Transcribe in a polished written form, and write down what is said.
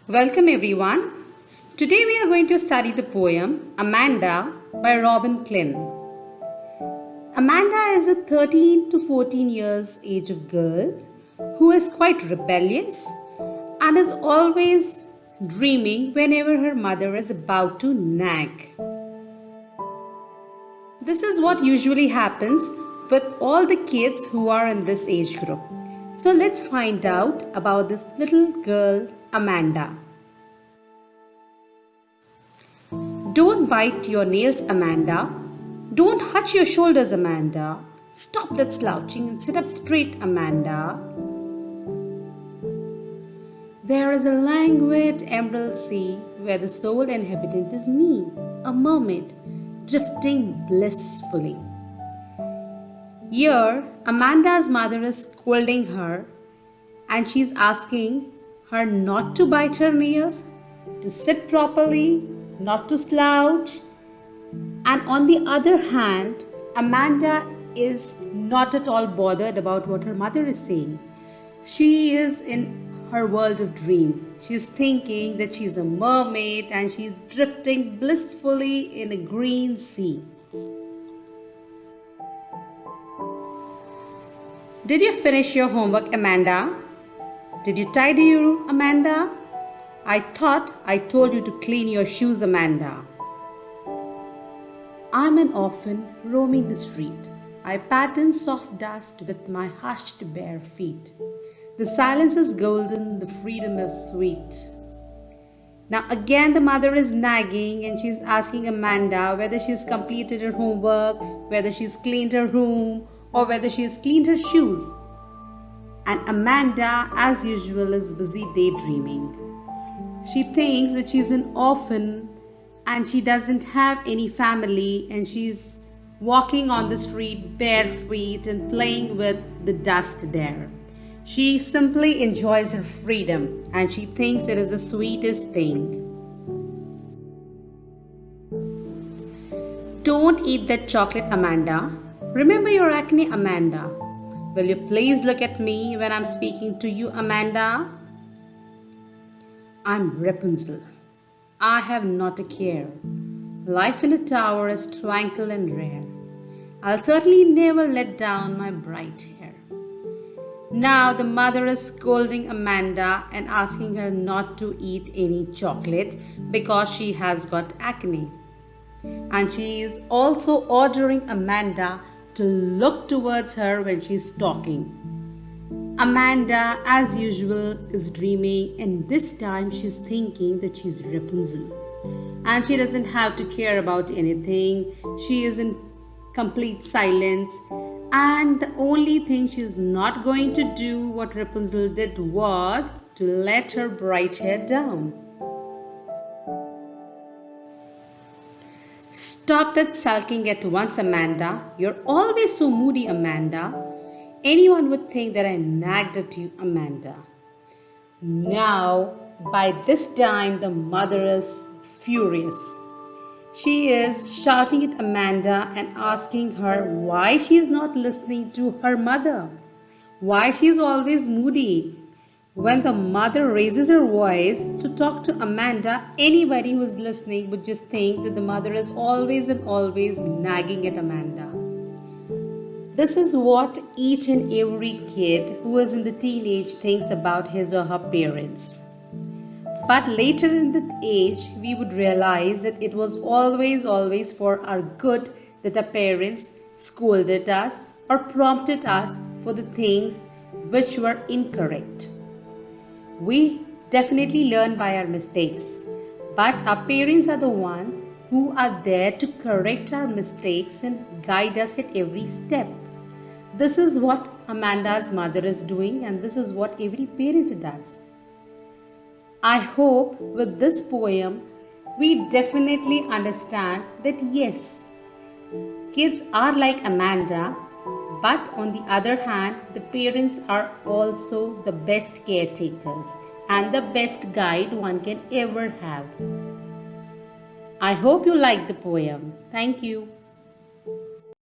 Welcome everyone. Today we are going to study the poem Amanda by Robin Klein. Amanda is a 13 to 14 years age of girl who is quite rebellious and is always dreaming whenever her mother is about to nag. This is what usually happens with all the kids who are in this age group. So let's find out about this little girl Amanda. Don't bite your nails, Amanda. Don't hunch your shoulders, Amanda. Stop that slouching and sit up straight, Amanda. There is a languid emerald sea where the sole inhabitant is me, a mermaid, drifting blissfully. Here, Amanda's mother is scolding her and she's asking her not to bite her nails, to sit properly, not to slouch. And on the other hand, Amanda is not at all bothered about what her mother is saying. She is in her world of dreams. She's thinking that she's a mermaid and she's drifting blissfully in a green sea. Did you finish your homework, Amanda? Did you tidy your room, Amanda? I thought I told you to clean your shoes, Amanda. I'm an orphan roaming the street. I pattern soft dust with my hushed bare feet. The silence is golden, the freedom is sweet. Now again the mother is nagging and she's asking Amanda whether she's completed her homework, whether she's cleaned her room, or whether she's cleaned her shoes. And Amanda, as usual, is busy daydreaming. She thinks that she's an orphan and she doesn't have any family and she's walking on the street bare feet and playing with the dust there. She simply enjoys her freedom and she thinks it is the sweetest thing. Don't eat that chocolate, Amanda. Remember your acne, Amanda. Will you please look at me when I'm speaking to you, Amanda? I'm Rapunzel. I have not a care. Life in a tower is tranquil and rare. I'll certainly never let down my bright hair. Now the mother is scolding Amanda and asking her not to eat any chocolate because she has got acne. And she is also ordering Amanda to look towards her when she's talking. Amanda, as usual, is dreaming and this time she's thinking that she's Rapunzel. And she doesn't have to care about anything. She is in complete silence. And the only thing she's not going to do what Rapunzel did was to let her bright hair down. Stop that sulking at once, Amanda. You're always so moody, Amanda. Anyone would think that I nagged at you, Amanda. Now, by this time, the mother is furious. She is shouting at Amanda and asking her why she is not listening to her mother. Why she is always moody. When the mother raises her voice to talk to Amanda, anybody who is listening would just think that the mother is always and always nagging at Amanda. This is what each and every kid who is in the teenage thinks about his or her parents. But later in the age, we would realize that it was always for our good that our parents scolded us or prompted us for the things which were incorrect. We definitely learn by our mistakes, but our parents are the ones who are there to correct our mistakes and guide us at every step. This is what Amanda's mother is doing and this is what every parent does. I hope with this poem we definitely understand that yes, kids are like Amanda, but on the other hand, the parents are also the best caretakers and the best guide one can ever have. I hope you like the poem. Thank you.